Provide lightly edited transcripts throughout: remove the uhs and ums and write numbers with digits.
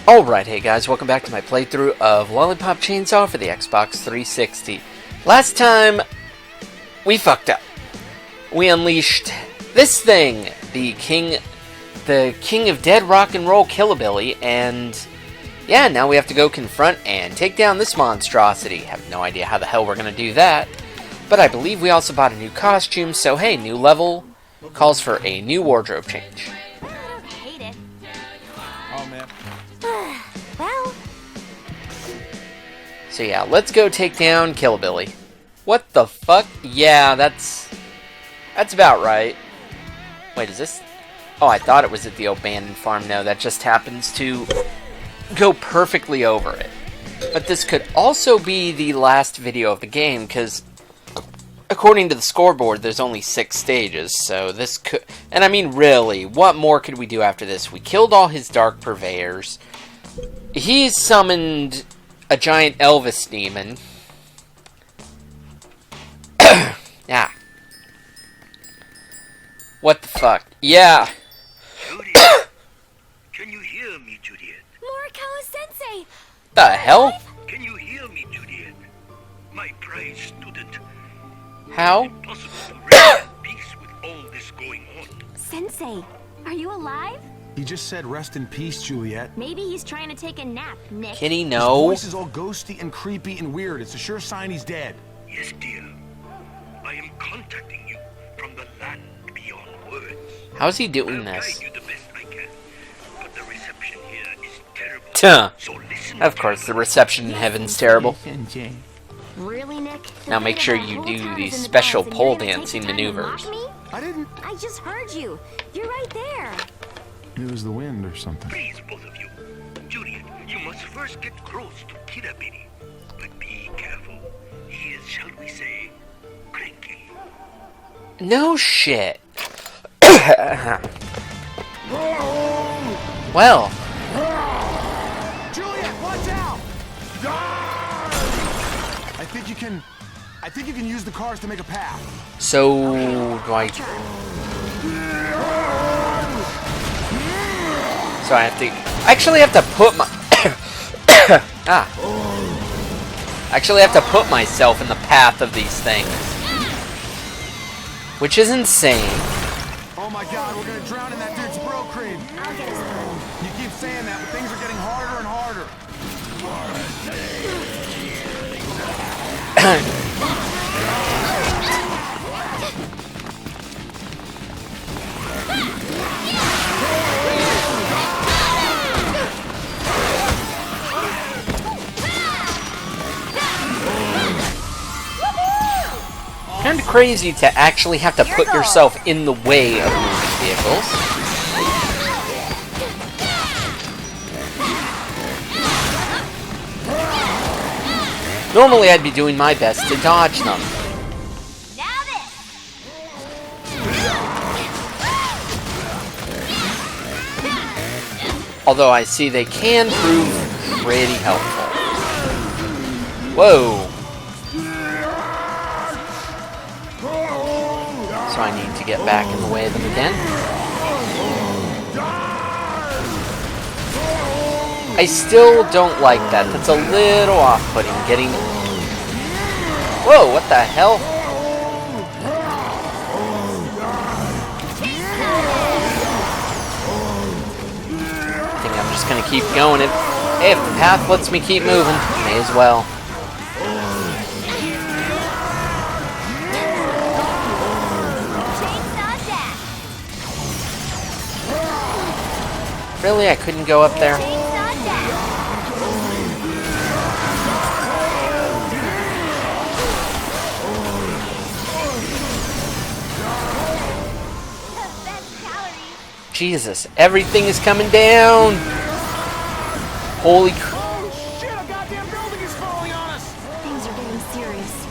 Alright, hey guys, welcome back to my playthrough of Lollipop Chainsaw for the Xbox 360. Last time, we fucked up. We unleashed this thing, the king of dead rock and roll Killabilly, and yeah, now we have to go confront and take down this monstrosity. Have no idea how the hell we're gonna do that, but I believe we also bought a new costume, so hey, new level calls for a new wardrobe change. Well. So yeah, let's go take down Killabilly. What the fuck? Yeah, that's about right. Wait, is this? Oh, I thought it was at the abandoned farm. No, that just happens to go perfectly over it. But this could also be the last video of the game, because according to the scoreboard, there's only 6 stages, so this could... And I mean, really, what more could we do after this? We killed all his Dark Purveyors. He summoned a giant Elvis demon. Yeah. What the fuck? Yeah. Juliet, can you hear me, Juliet? Morikawa-sensei! The hell? Can you hear me, Juliet? My prized student. How? It's impossible to rest in peace with all this going on. Sensei, are you alive? He just said rest in peace, Juliet. Maybe he's trying to take a nap, Nick. Kitty, His no. voice is all ghosty and creepy and weird. It's a sure sign he's dead. Yes, dear. I am contacting you from the land beyond words. How's he I'll doing guide this? you the best I can, but the reception here is terrible. Tuh. So listen. Of course, the reception in heaven's terrible. Really, Nick? Now make sure you do these special pole dancing maneuvers. I didn't. I just heard you. You're right there. It was the wind or something. Please, both of you. Juliet, you must first get close to Killabilly. But be careful. He is, shall we say, cranky. No shit. Well. Juliet, watch out! I think you can use the cars to make a path. So, do I... So I have to... I actually have to put my... I actually have to put myself in the path of these things. Which is insane. Oh my god, we're gonna drown in that dude's bro cream. I'll get us through. You keep saying that, but things are getting harder and harder. Kind of crazy to actually have to put yourself in the way of moving vehicles. Normally I'd be doing my best to dodge them. Although I see they can prove pretty helpful. Whoa. So I need to get back in the way of them again. I still don't like that. That's a little off-putting. Getting... Whoa, what the hell? I think I'm just gonna keep going. Hey, if the path lets me keep moving, may as well. Really? I couldn't go up there? Jesus, everything is coming down! Holy crap. Oh shit, a goddamn building is falling on us! Things are getting serious.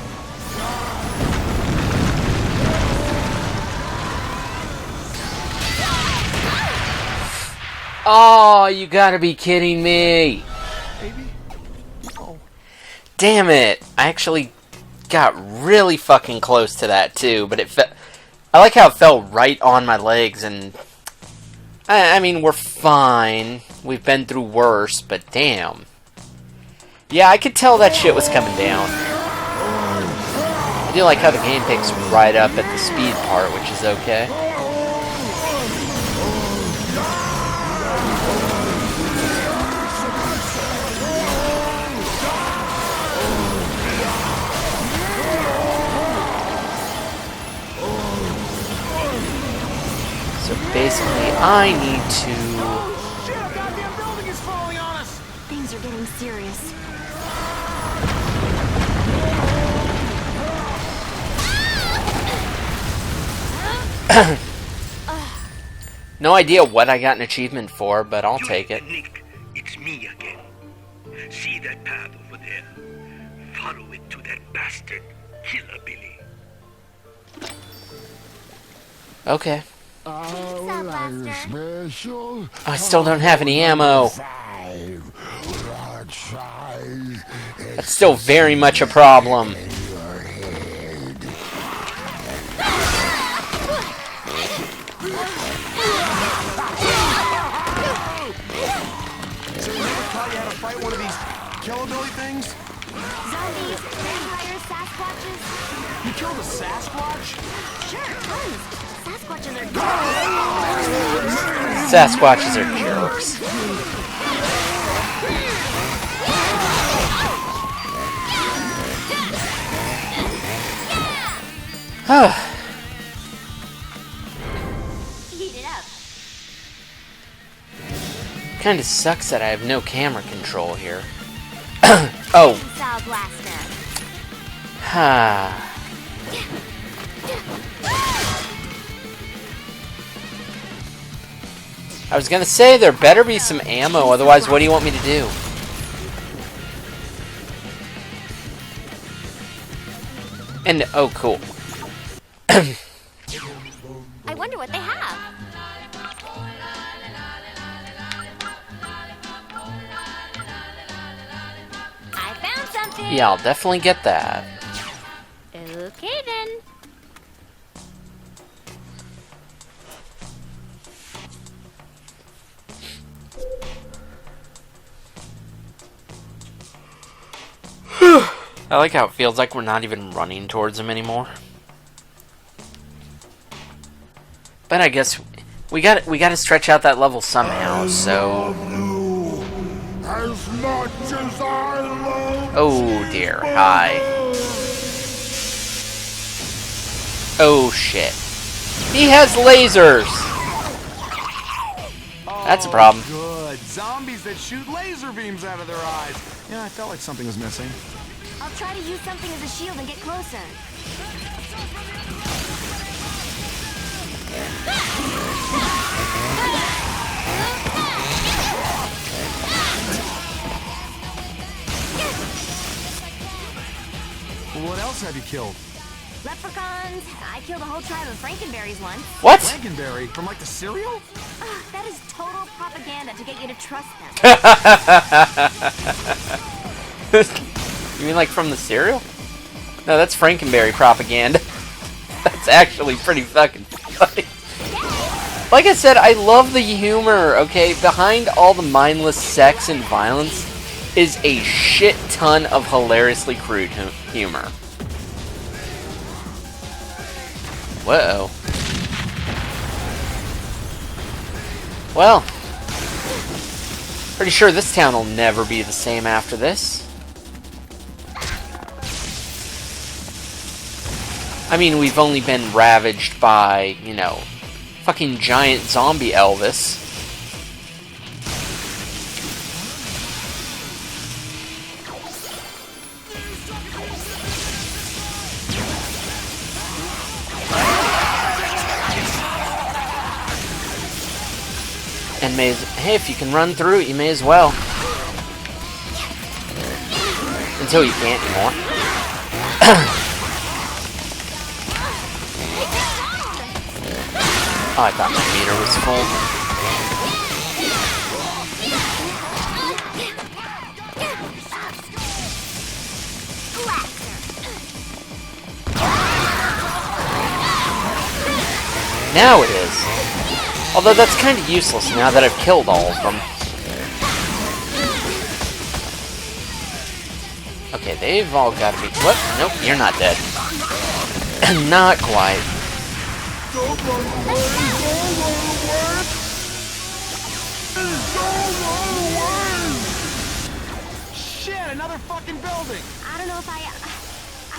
Oh, you gotta be kidding me! Baby? Oh. Damn it! I actually got really fucking close to that too, but I like how it fell right on my legs and I mean, we're fine. We've been through worse, but damn. Yeah, I could tell that shit was coming down. I do like how the game picks right up at the speed part, which is okay. So basically, I need to... Shit, a goddamn building is falling on us! Things are getting serious. No idea what I got an achievement for, but I'll take it. Nick, it's me again. See that path over there? Follow it to that bastard, Killabilly. Okay. Special. I still don't have any ammo. That's still very much a problem. So you never taught you how to fight one of these Killabilly things? Zombies, vampires, Sasquatches. You killed a Sasquatch? Sure, tons. Sasquatches are Sasquatches are jerks. Heat it up. Kinda sucks that I have no camera control here. Oh. Saw blaster. Ha. I was gonna say there better be some ammo, otherwise what do you want me to do? And, oh cool. I wonder what they have. I found something. Yeah, I'll definitely get that. Okay then. I like how it feels like we're not even running towards him anymore. But I guess we got to stretch out that level somehow. So, As much as I love oh dear, hi. Oh shit, he has lasers. That's a problem. Good. Zombies that shoot laser beams out of their eyes. Yeah, I felt like something was missing. I'll try to use something as a shield and get closer. What else have you killed? Leprechauns. I killed a whole tribe of Frankenberries once. What? Frankenberry from like the cereal? That is total propaganda to get you to trust them. You mean like from the cereal? No, that's Frankenberry propaganda. That's actually pretty fucking funny. Like I said, I love the humor, okay? Behind all the mindless sex and violence is a shit ton of hilariously crude humor. Whoa. Well, pretty sure this town will never be the same after this. I mean, we've only been ravaged by, you know, fucking giant zombie Elvis. And hey, if you can run through it, you may as well. Until you can't anymore. Oh, I thought my meter was full. Now it is. Although that's kind of useless now that I've killed all of them. Okay, they've all got to be... What? Nope, you're not dead. Not quite. Shit, another fucking building! I don't know if I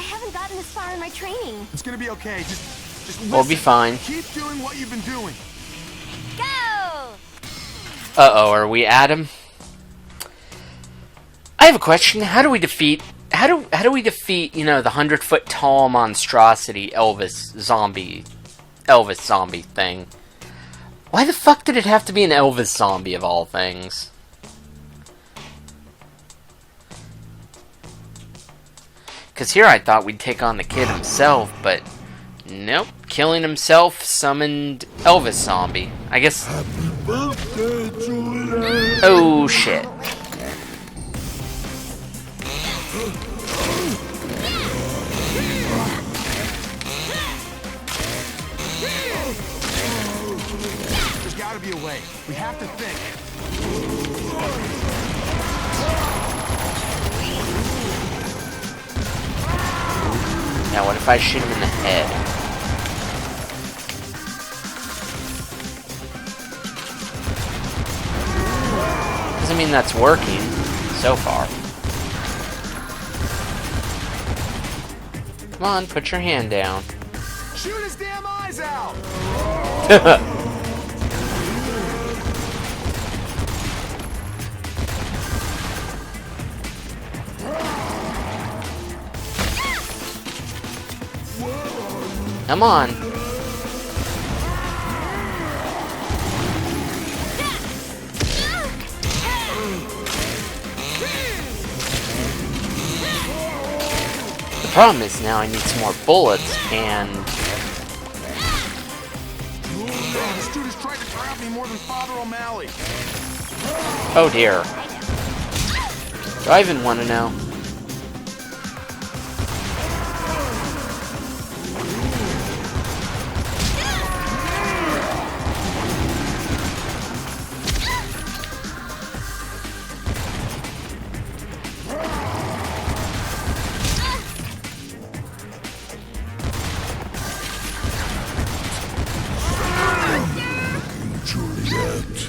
haven't gotten this far in my training. It's gonna be okay. Just listen. We'll be fine. Keep doing what you've been doing. Go! Uh-oh, are we at him? I have a question. How do we defeat, you know, the 100-foot tall monstrosity Elvis zombie thing? Why the fuck did it have to be an Elvis zombie of all things? Because here I thought we'd take on the kid himself, but nope. Killing himself summoned Elvis zombie. I guess... Oh, shit. There's gotta be a way. We have to think. Now what if I shoot him in the head? Doesn't mean that's working so far. Come on, put your hand down. Shoot his damn eyes out! Come on. The problem is now I need some more bullets and... This dude has tried to grab me more than Father O'Malley. Oh dear. Do I even want to know?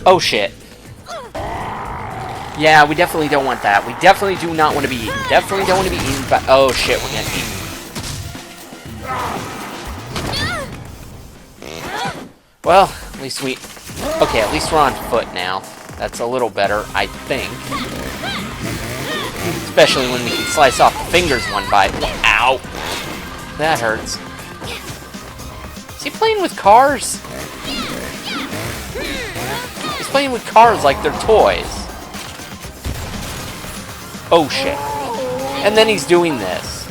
Oh shit. Yeah, we definitely don't want that. We definitely do not want to be eaten. Definitely don't want to be eaten by... Oh shit, we're getting eaten. Well, at least we... Okay, at least we're on foot now. That's a little better, I think. Especially when we can slice off the fingers one by... Ow! That hurts. Is he playing with cars? He's playing with cars like they're toys. Oh shit. And then he's doing this.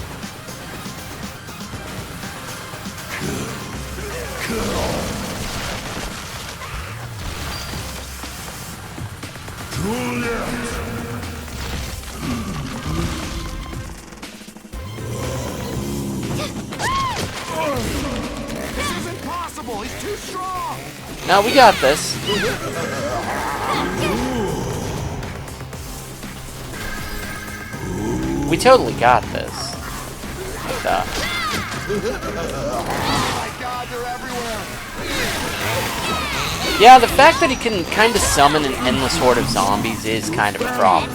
This isn't possible. He's too strong. No, we got this. We totally got this. But, Oh my God, they're everywhere. yeah, the fact that he can kind of summon an endless horde of zombies is kind of a problem.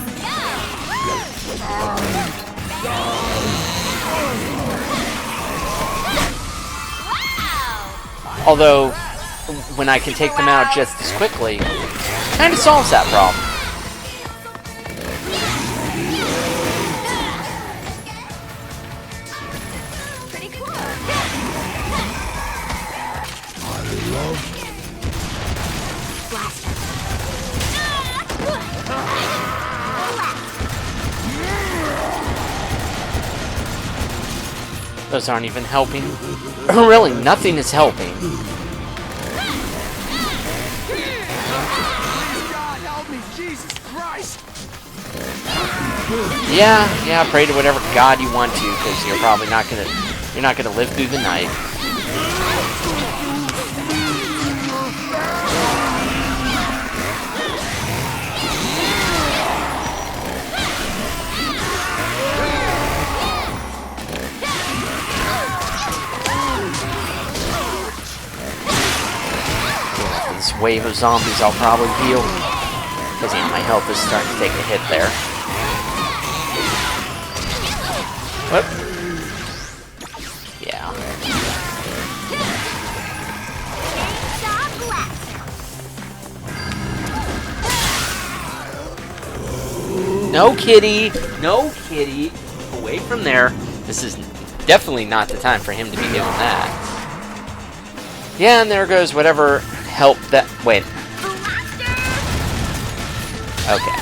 Although, when I can take them out just as quickly, kind of solves that problem. Pretty cool. Those aren't even helping. Really, nothing is helping. God help me, Jesus Christ! Yeah, pray to whatever god you want to, because you're probably not gonna live through the night. next wave of zombies, I'll probably heal. Because yeah, my health is starting to take a hit there. Whoop. Yeah. No kitty! No kitty! Away from there. This is definitely not the time for him to be doing that. Yeah, and there goes whatever help that... Wait. Okay.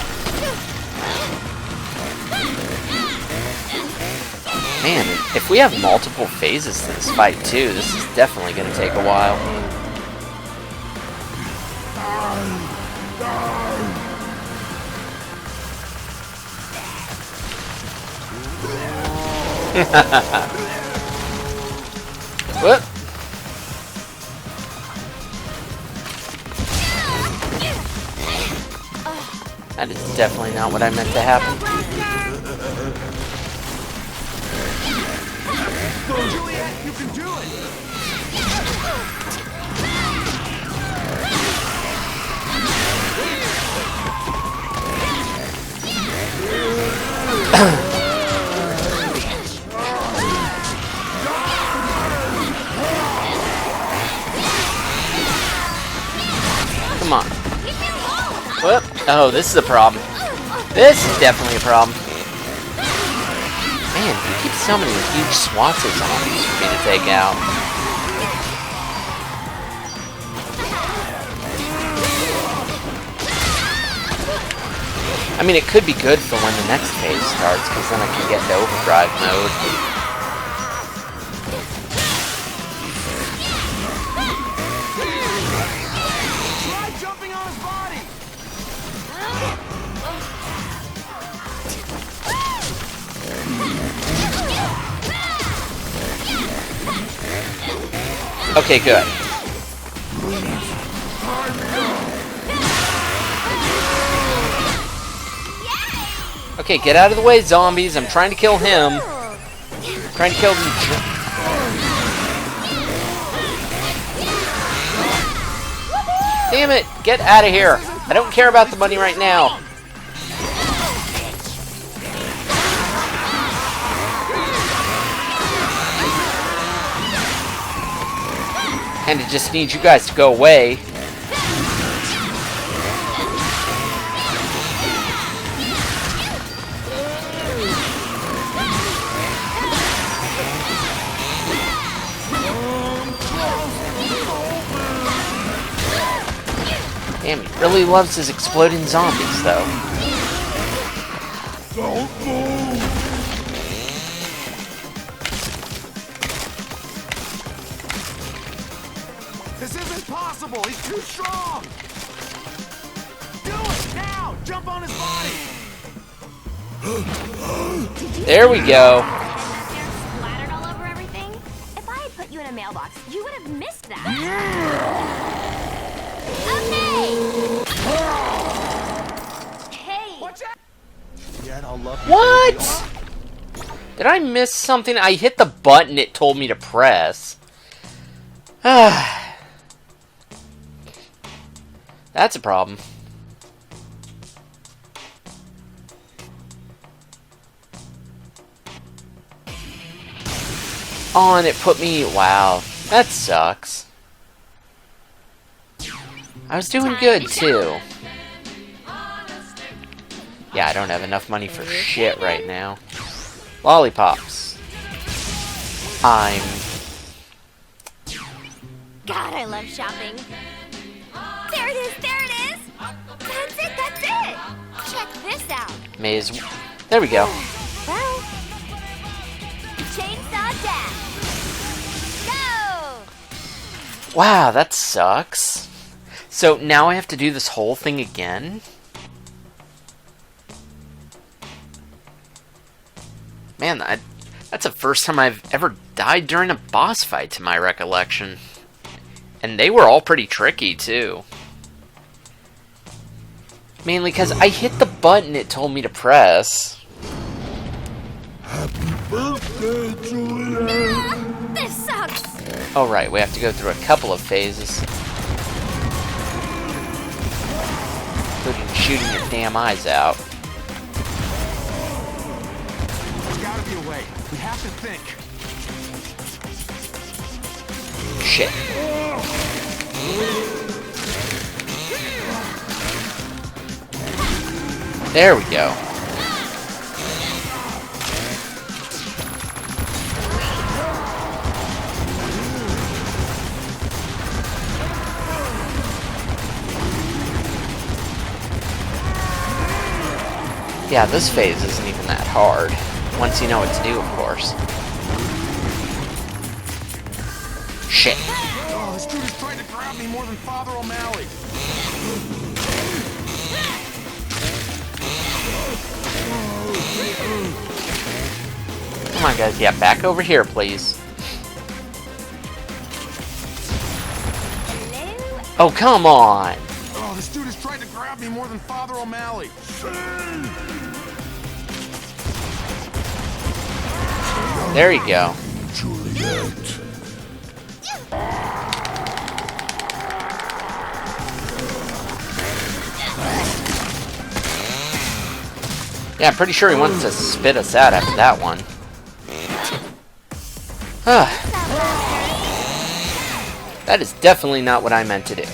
Man, if we have multiple phases to this fight too, this is definitely going to take a while. Whoop. That is definitely not what I meant to happen. Juliet, you can do it! Come on. Whoop. Oh, this is a problem. This is definitely a problem. Man, he keeps summoning huge swaths of zombies for me to take out. I mean, it could be good for when the next phase starts, because then I can get into overdrive mode. Okay, good. Okay, get out of the way, zombies. I'm trying to kill him. I'm trying to kill them. Damn it! Get out of here. I don't care about the money right now. And it just needs you guys to go away. Damn, he really loves his exploding zombies, though. Don't move! This isn't possible! He's too strong! Do it! Now! Jump on his body! There we go. Splattered all over everything? If I had put you in a mailbox, you would have missed that. Okay! Hey! Watch out! Yeah, I'll love you. What? Did I miss something? I hit the button it told me to press. That's a problem. Oh, and it put me... Wow. That sucks. I was doing good, too. Yeah, I don't have enough money for shit right now. Lollipops. I'm... God, I love shopping. There it is, there it is! That's it, that's it! Check this out. Maze. There we go. Well, chainsaw death. Go! Wow, that sucks. So now I have to do this whole thing again? Man, that's the first time I've ever died during a boss fight, to my recollection. And they were all pretty tricky, too. Mainly because I hit the button it told me to press. Happy birthday, Juliet! This sucks! Oh, right, we have to go through a couple of phases. shooting your damn eyes out. There's gotta be a way. We have to think. Shit. There we go. Yeah, this phase isn't even that hard. Once you know what to do, of course. Shit. Oh, this dude is trying to grab me more than Father O'Malley. Come on, guys. Yeah, back over here, please. Hello? Oh, come on. Oh, this dude is trying to grab me more than Father O'Malley. There you go. Juliet. Yeah, I'm pretty sure he wants to spit us out after that one. That is definitely not what I meant to do.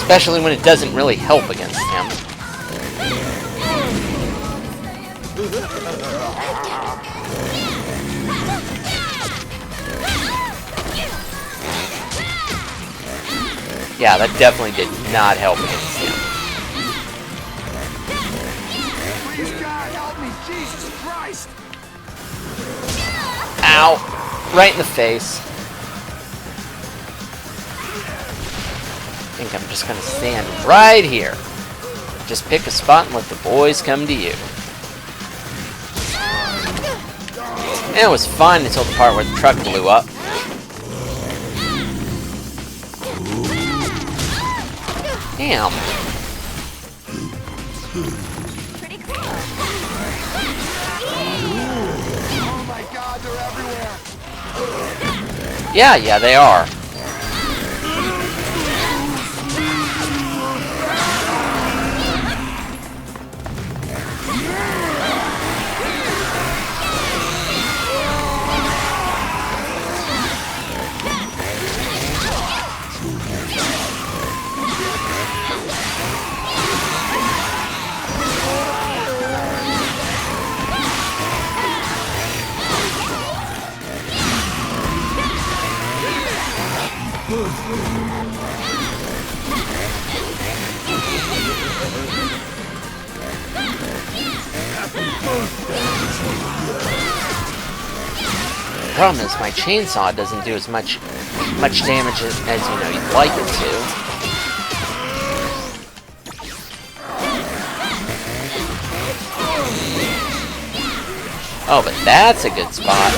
Especially when it doesn't really help against him. Yeah, that definitely did not help against him. Please, God, help me. Jesus Christ. Ow! Right in the face. I think I'm just gonna stand right here. Just pick a spot and let the boys come to you. And it was fine until the part where the truck blew up. Damn. Pretty cool. Oh my God, they're everywhere. Yeah, they are. The problem is my chainsaw doesn't do as much damage as you know you'd like it to. Oh, but that's a good spot.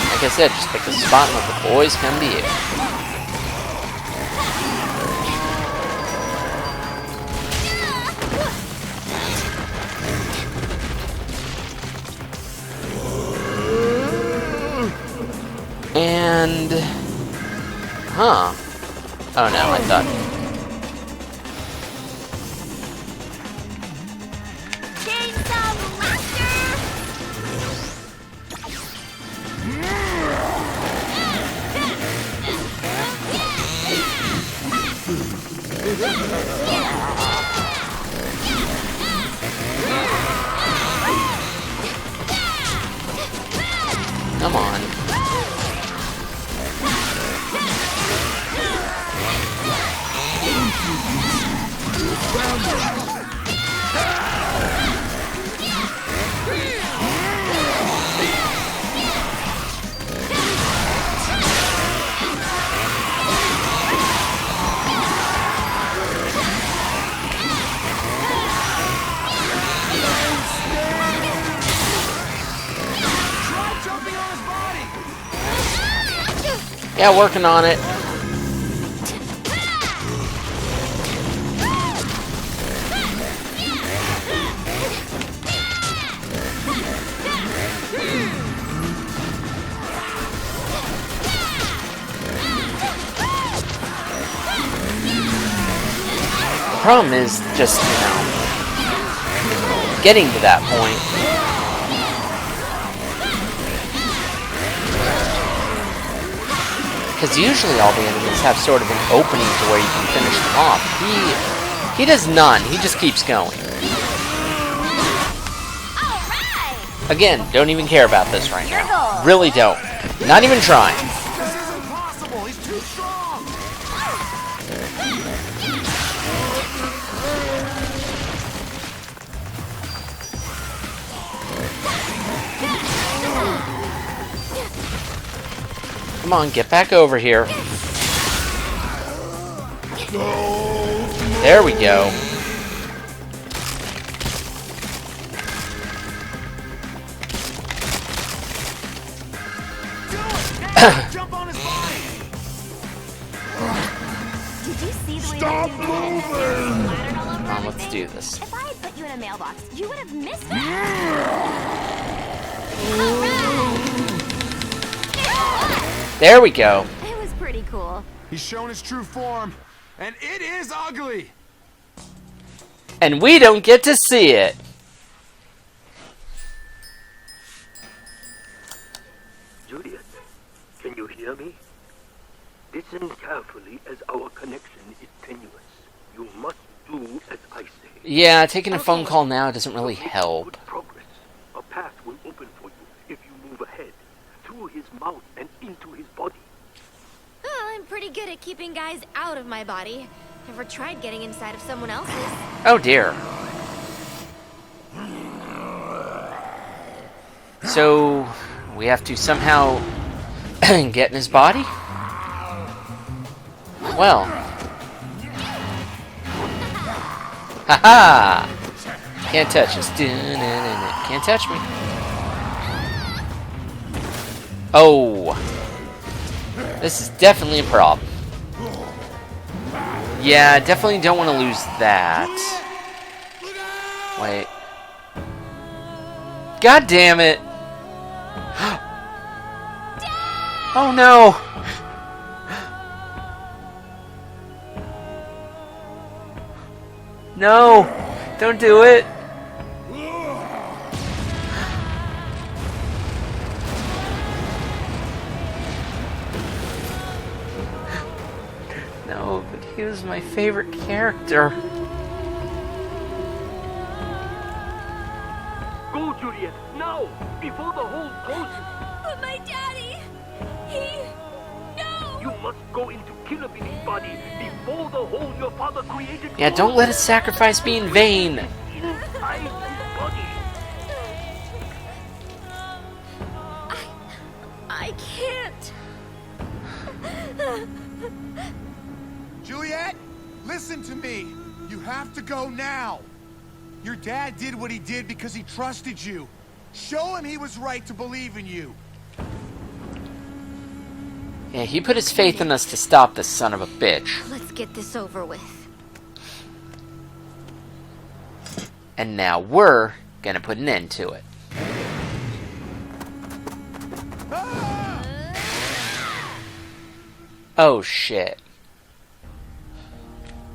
Like I said, just pick a spot and let the boys come to you. And... Huh. Oh no, I thought... Chainsaw Master! Come on. Try jumping on his body. Yeah, working on it. problem is just, getting to that point. Because usually all the enemies have sort of an opening to where you can finish them off. He does none. He just keeps going. Again, don't even care about this right now. Really don't. Not even trying. This isn't possible. He's too strong. Come on, get back over here. There we go. Jump on his body. Did you see the way Stop that dude moving. splattered all over Come on, my let's face? do this. If I had put you in a mailbox, you would have missed it. There we go. It was pretty cool. He's shown his true form, and it is ugly. And we don't get to see it. Juliet, can you hear me? Listen carefully as our connection is tenuous. You must do as I say. Yeah, taking a phone call now doesn't really help. Good progress. A path will open for you if you move ahead, through his mouth and into his body. Oh, I'm pretty good at keeping guys out of my body. Never tried getting inside of someone else's. Oh dear. So, we have to somehow get in his body? Well. Haha! Can't touch us. Can't touch me. Oh. This is definitely a problem. Yeah, I definitely don't want to lose that. Wait. God damn it! Oh no! No! Don't do it! No, but he was my favorite character. Go, Juliet, now, before the hole closes. But my daddy, no! You must go into Killabilly's body before the hole your father created. Yeah, don't let his sacrifice be in vain. Inside the body. I can't. Juliet, listen to me. You have to go now. Your dad did what he did because he trusted you. Show him he was right to believe in you. Yeah, he put his faith in us to stop this son of a bitch. Let's get this over with. And now we're gonna put an end to it. Oh shit.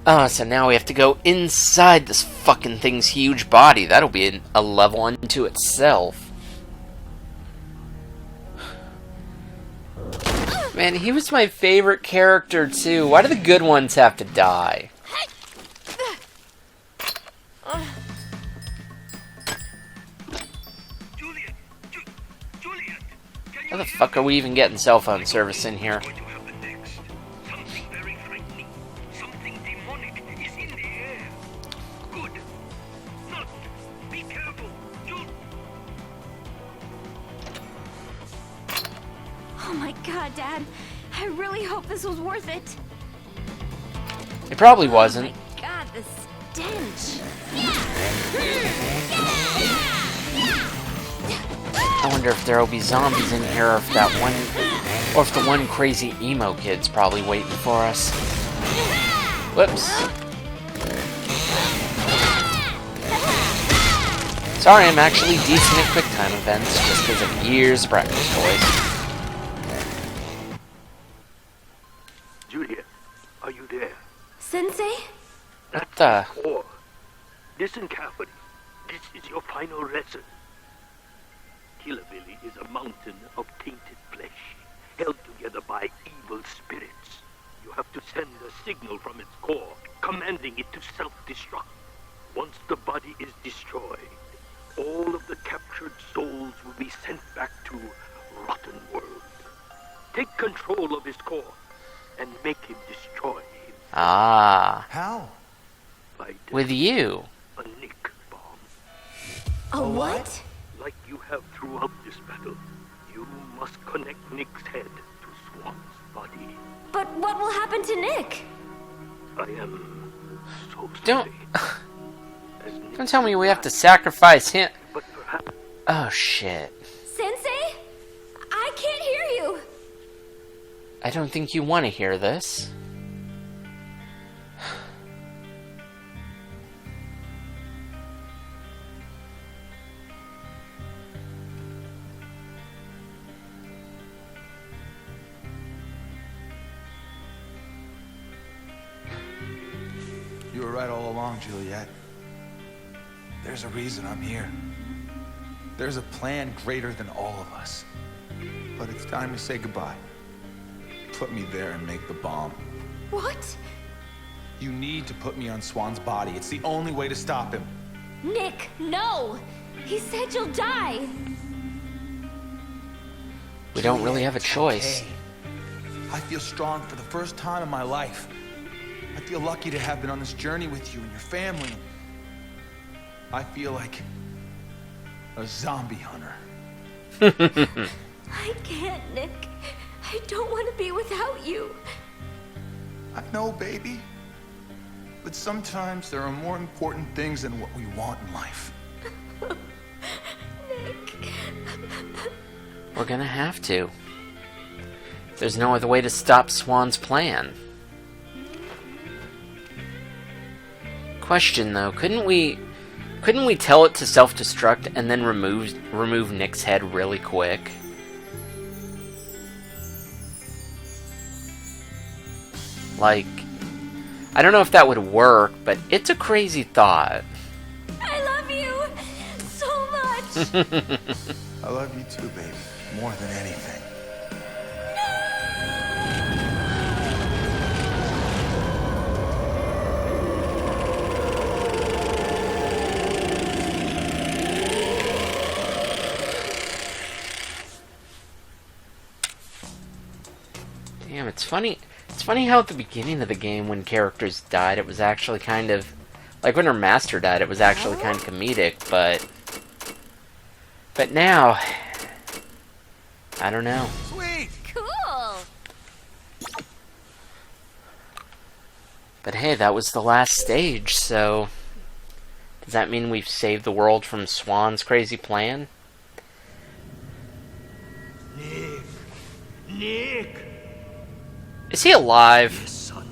Oh, so now we have to go inside this fucking thing's huge body. That'll be a level unto itself. Man, he was my favorite character too. Why do the good ones have to die? Juliet, Juliet, can you How the fuck are we even getting cell phone service in here? going to happen next? Something very frightening. Something demonic is in the air. Good. Not. Be careful. Oh my god, Dad. I really hope this was worth it. It probably wasn't. Oh my god, the stench. I wonder if there'll be zombies in here, or if the one crazy emo kid's probably waiting for us. Whoops. Sorry, I'm actually decent at quick time events just because of years of practice, boys. Juliet, are you there? Sensei? What the... Or, listen carefully. This is your final lesson. Killabilly is a mountain of tainted flesh, held together by evil spirits. You have to send a signal from its core, commanding it to self-destruct. Once the body is destroyed, all of the captured souls will be sent back to Rotten World. Take control of his core and make him destroy himself. Ah. How? By With you. a Nick bomb. A what? Like you have throughout this battle, you must connect Nick's head to Swan's body. But what will happen to Nick? I am so Don't... sorry. As Nick Don't tell me we have to died, sacrifice him. But perhaps Oh, shit. Sensei? I can't hear you. I don't think you want to hear this. You were right all along, Juliet. There's a reason I'm here. There's a plan greater than all of us. But it's time to say goodbye. Put me there and make the bomb. What? You need to put me on Swan's body. It's the only way to stop him. Nick, no! He said you'll die. We don't really have a It's choice. okay. I feel strong for the first time in my life. I feel lucky to have been on this journey with you and your family. I feel like a zombie hunter. I can't, Nick. I don't want to be without you. I know, baby. But sometimes there are more important things than what we want in life. Nick. We're gonna have to. There's no other way to stop Swan's plan. Question though, couldn't we tell it to self-destruct and then remove Nick's head really quick? Like, I don't know if that would work, but it's a crazy thought. I love you so much. I love you too, baby. More than anything. Damn, it's funny. It's funny how at the beginning of the game, when characters died, it was actually kind of... Like, when her master died, it was actually kind of comedic, but... But now... I don't know. Sweet! Cool. But hey, that was the last stage, so... Does that mean we've saved the world from Swan's crazy plan? Nick! Is he alive? Yes, son.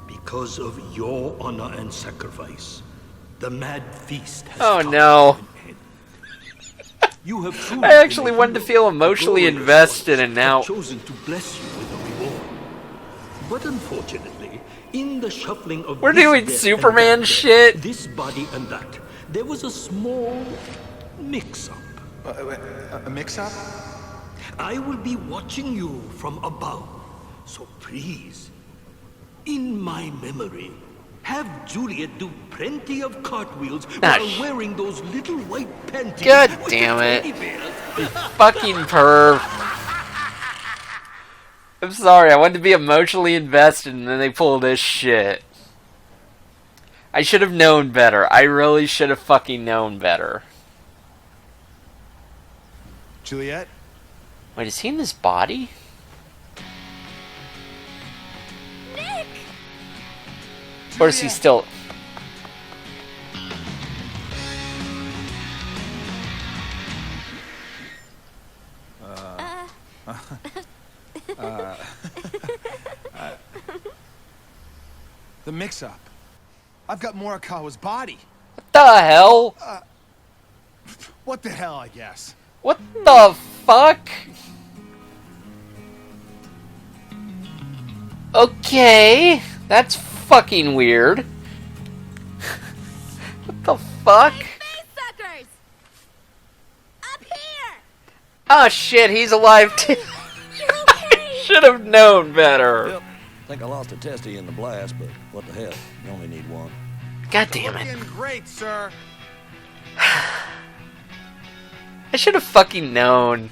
Because of your honor and sacrifice, the mad feast has Oh come no. to an end. You have truly I actually been a wanted to hero. feel emotionally The glorious invested, ones and now... have chosen to bless you with a reward. But unfortunately, in the shuffling of We're this doing death and Superman that death, shit. this body and that, there was a small mix-up. A mix-up? I will be watching you from above. So please, in my memory, have Juliet do plenty of cartwheels while wearing those little white panties. God with damn the it. teddy bears. Fucking perv. I'm sorry, I wanted to be emotionally invested, and then they pull this shit. I should have known better. I really should have fucking known better. Juliet? Wait, is he in this body? Nick. Or is he still... The mix-up. I've got Morikawa's body. What the hell? What the hell, I guess. What the fuck? Okay, that's fucking weird. the fuck? These suckers! Up here! Oh shit, he's alive too. You're okay! Should have known better. Yep. Think I lost a testy in the blast, but what the hell? You only need one. God damn it. Looking great, sir. I should have fucking known.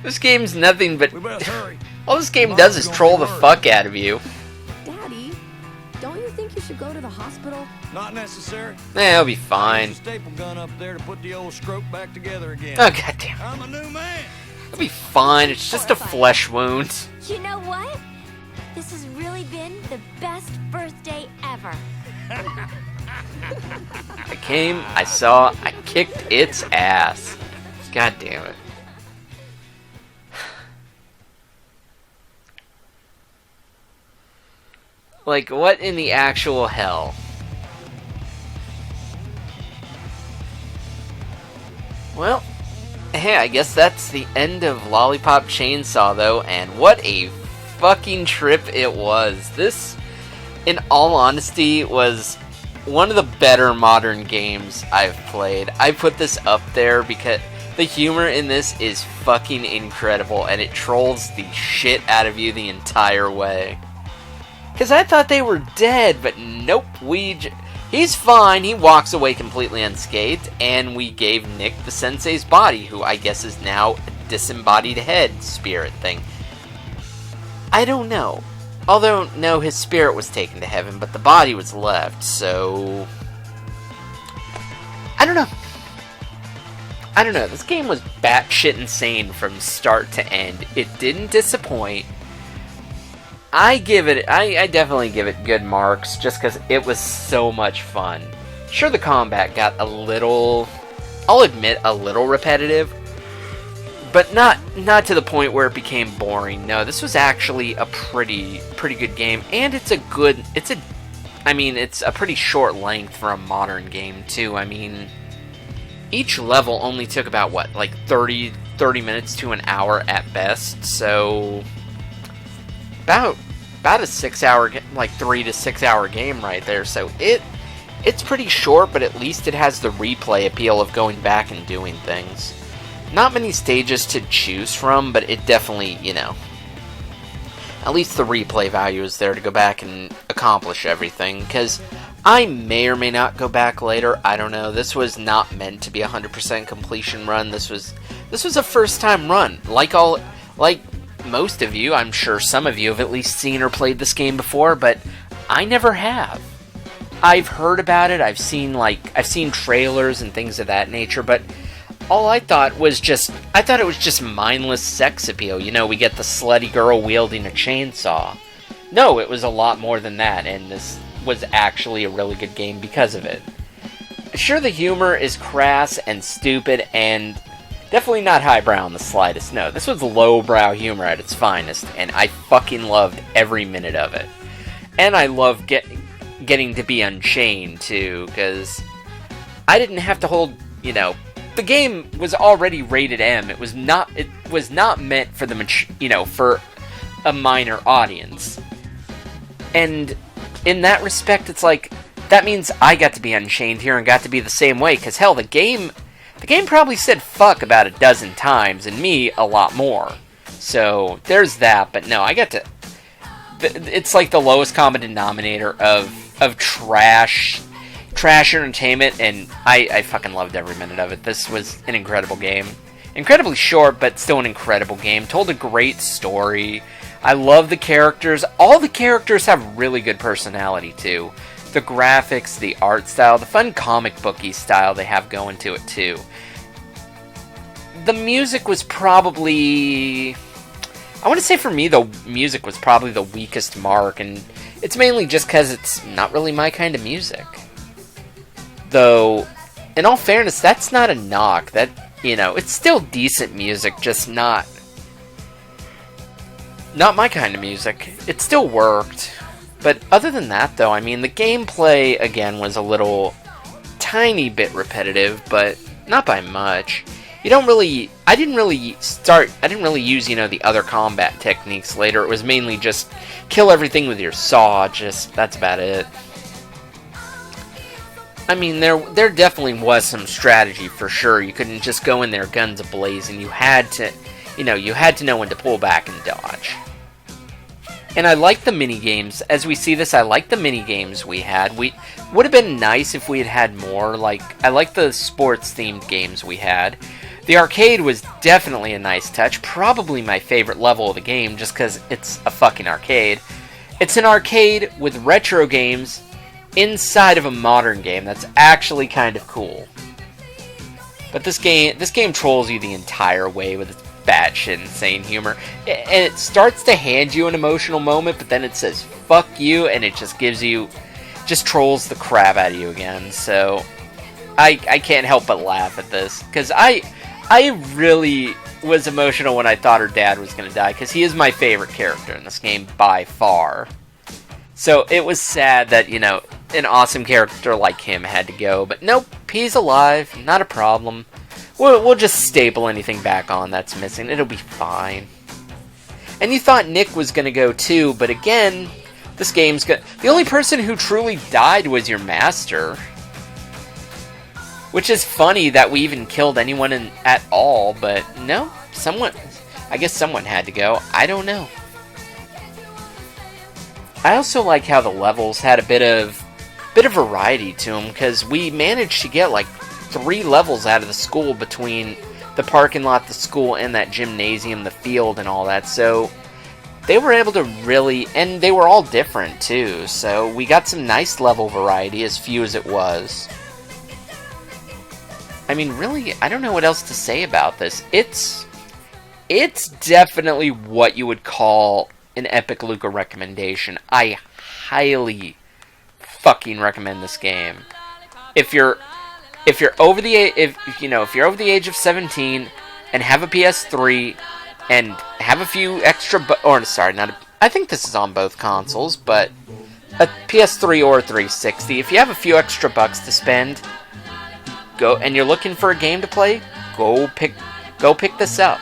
This game's nothing but... We best hurry. All this game does is troll the fuck out of you. Daddy, don't you think you should go to the hospital? Not necessary. I'll be fine. There's a staple gun up there to put the old scrope back together again. Oh, god damn it. I'm a new man. I'll be fine. It's just a flesh wound. You know what? This has really been the best birthday ever. I came, I saw, I kicked its ass. God damn it. Like, what in the actual hell? Well, hey, I guess that's the end of Lollipop Chainsaw, though, and what a fucking trip it was. This, in all honesty, was one of the better modern games I've played. I put this up there because the humor in this is fucking incredible, and it trolls the shit out of you the entire way. Because I thought they were dead, but nope, he's fine, he walks away completely unscathed, and we gave Nick the sensei's body, who I guess is now a disembodied head spirit thing. I don't know. Although, no, his spirit was taken to heaven, but the body was left, so... I don't know. This game was batshit insane from start to end. It didn't disappoint. I definitely give it good marks, just because it was so much fun. Sure, the combat got a little... I'll admit, a little repetitive. But not to the point where it became boring. No, this was actually a pretty good game, and it's a pretty short length for a modern game too. I mean, each level only took about what, like 30 minutes to an hour at best. So about a 6 hour, like 3 to 6 hour game right there. So it's pretty short, but at least it has the replay appeal of going back and doing things. Not many stages to choose from, but it definitely, at least the replay value is there to go back and accomplish everything, because I may or may not go back later, I don't know. This was not meant to be a 100% completion run. This was a first time run. Like most of you, I'm sure some of you have at least seen or played this game before, but I never have. I've heard about it, I've seen trailers and things of that nature, but all I thought it was just mindless sex appeal. We get the slutty girl wielding a chainsaw. No, it was a lot more than that, and this was actually a really good game because of it. Sure, the humor is crass and stupid, and definitely not highbrow in the slightest. No, this was lowbrow humor at its finest, and I fucking loved every minute of it. And I loved getting to be unchained, too, because I didn't have to hold, the game was already rated M. It was not meant for for a minor audience. And in that respect, it's like, that means I got to be unchained here and got to be the same way, because hell, the game probably said fuck about a dozen times, and me a lot more. So there's that, but no, I got to... It's like the lowest common denominator of trash entertainment, and I fucking loved every minute of it. This was an incredible game. Incredibly short, but still an incredible game. Told a great story. I love the characters. All the characters have really good personality, too. The graphics, the art style, the fun comic booky style they have going to it, too. The music was probably... I want to say for me, the music was probably the weakest mark, and it's mainly just because it's not really my kind of music. Though, in all fairness, that's not a knock. That, it's still decent music, just not my kind of music. It still worked. But other than that, though, I mean, the gameplay, again, was a little tiny bit repetitive, but not by much. I didn't really use, the other combat techniques later. It was mainly just kill everything with your saw, that's about it. I mean, there definitely was some strategy for sure. You couldn't just go in there guns a-blazing. You had to, you had to know when to pull back and dodge. And I like the mini-games. As we see this, I like the mini-games we had. Would have been nice if we had had more. I like the sports-themed games we had. The arcade was definitely a nice touch. Probably my favorite level of the game, just because it's a fucking arcade. It's an arcade with retro games inside of a modern game. That's actually kind of cool. But this game trolls you the entire way with its batshit insane humor. And it starts to hand you an emotional moment, but then it says, fuck you, and it just trolls the crap out of you again. So, I can't help but laugh at this. Because I really was emotional when I thought her dad was going to die. Because he is my favorite character in this game by far. So, it was sad that, an awesome character like him had to go. But nope, he's alive. Not a problem. We'll just staple anything back on that's missing. It'll be fine. And you thought Nick was going to go too, but again, this game's good. The only person who truly died was your master. Which is funny that we even killed anyone at all, but no, I guess someone had to go. I don't know. I also like how the levels had a bit of variety to them, because we managed to get 3 levels out of the school between the parking lot, the school, and that gymnasium, the field, and all that. So they were able to really, and they were all different too. So we got some nice level variety, as few as it was. I mean, really, I don't know what else to say about this. It's definitely what you would call an EpicLuca recommendation. I highly fucking recommend this game. If you're over the age of 17 and have a PS3 and have a few extra I think this is on both consoles, but a PS3 or a 360, if you have a few extra bucks to spend, and you're looking for a game to play, go pick this up.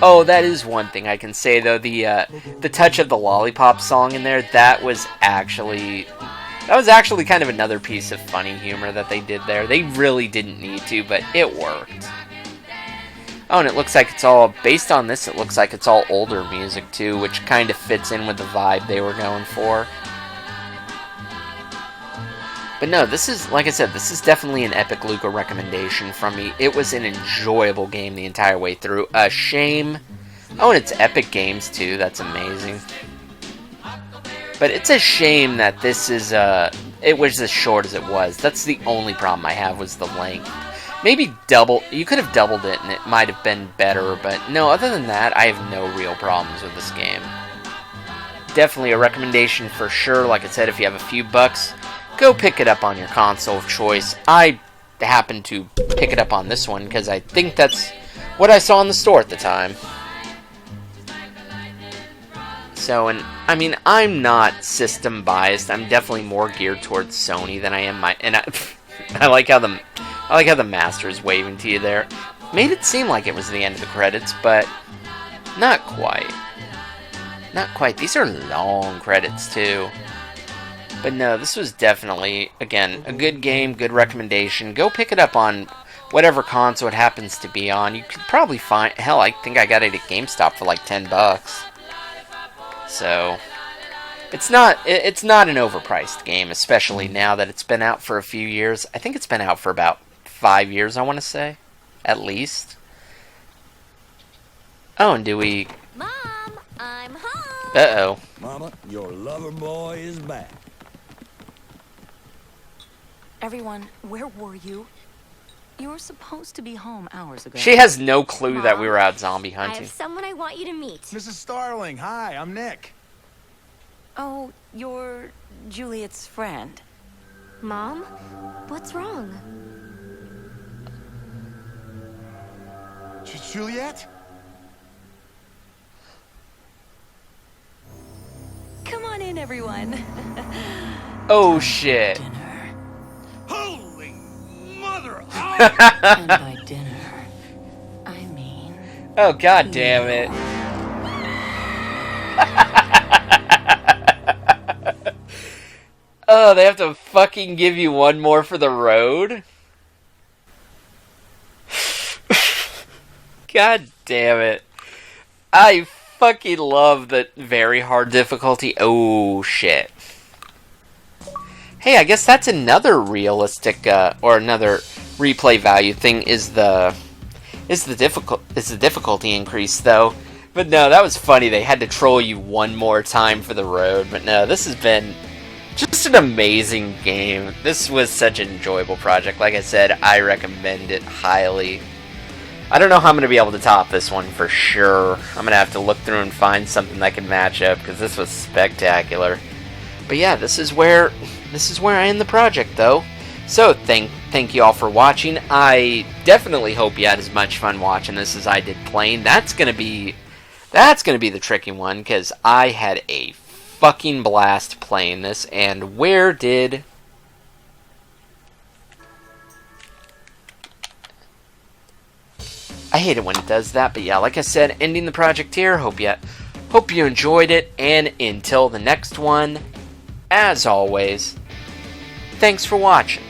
Oh, that is one thing I can say though, the touch of the Lollipop song in there, that was actually kind of another piece of funny humor that they did there. They really didn't need to, but it worked. Oh, and it looks like it's all, based on this, it looks like it's all older music too, which kind of fits in with the vibe they were going for. But no, this is, like I said, this is definitely an EpicLuca recommendation from me. It was an enjoyable game the entire way through. A shame. Oh, and it's Epic Games too, that's amazing. But it's a shame that this is, it was as short as it was. That's the only problem I have, was the length. Maybe you could have doubled it and it might have been better, but no, other than that, I have no real problems with this game. Definitely a recommendation for sure. Like I said, if you have a few bucks, go pick it up on your console of choice. I happened to pick it up on this one because I think that's what I saw in the store at the time. So, and I mean, I'm not system biased. I'm definitely more geared towards Sony than I am I like how the master is waving to you there. Made it seem like it was the end of the credits, but not quite. Not quite. These are long credits too. But no, this was definitely, again, a good game, good recommendation. Go pick it up on whatever console it happens to be on. You could probably find, hell, I think I got it at GameStop for like $10. So, it's not an overpriced game, especially now that it's been out for a few years. I think it's been out for about 5 years, I want to say, at least. Oh, and do we... Mom, I'm home. Uh-oh. Mama, your lover boy is back. Everyone, where were you? You were supposed to be home hours ago. She has no clue that we were out zombie I hunting. have someone I want you to meet. Mrs. Starling, hi, I'm Nick. Oh, you're Juliet's friend. Mom, what's wrong? Juliet? Come on in, everyone. Oh, shit. Dinner. Holy mother! And by dinner, I mean... Oh, god damn it. Oh, Oh, they have to fucking give you one more for the road? God damn it. I fucking love that very hard difficulty. Oh, shit. Hey, I guess that's another realistic, or another replay value thing is the difficulty increase, though. But no, that was funny. They had to troll you one more time for the road. But no, this has been just an amazing game. This was such an enjoyable project. Like I said, I recommend it highly. I don't know how I'm going to be able to top this one for sure. I'm going to have to look through and find something that can match up, because this was spectacular. But yeah, this is where I end the project, though. So thank you all for watching. I definitely hope you had as much fun watching this as I did playing. That's gonna be the tricky one, because I had a fucking blast playing this. And where did... I hate it when it does that, but yeah, like I said, ending the project here. Hope you enjoyed it, and until the next one, as always, thanks for watching.